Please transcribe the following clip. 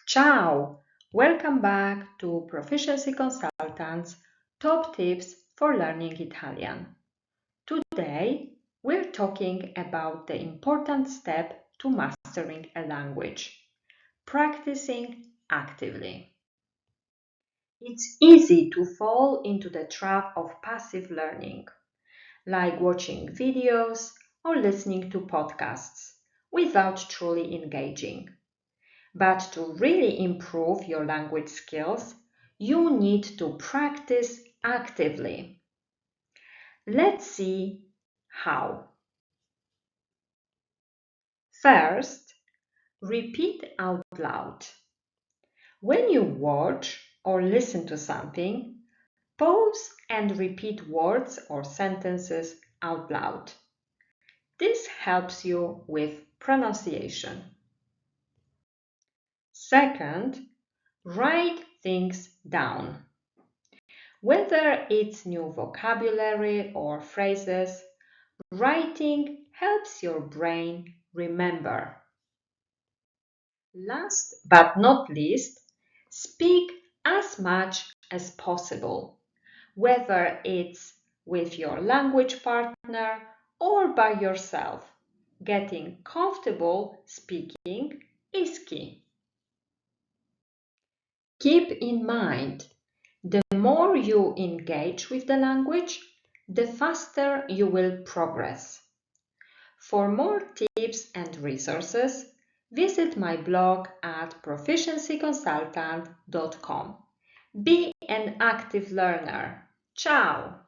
Ciao! Welcome back to Proficiency Consultant's Top Tips for Learning Italian. Today, we're talking about the important step to mastering a language, practicing actively. It's easy to fall into the trap of passive learning, like watching videos or listening to podcasts, without truly engaging. But to really improve your language skills, you need to practice actively. Let's see how. First, repeat out loud. When you watch or listen to something, pause and repeat words or sentences out loud. This helps you with pronunciation. Second, write things down. Whether it's new vocabulary or phrases, writing helps your brain remember. Last but not least, speak as much as possible, whether it's with your language partner or by yourself. Getting comfortable speaking is key. Keep in mind, the more you engage with the language, the faster you will progress. For more tips and resources, visit my blog at proficiencyconsultant.com. Be an active learner. Ciao!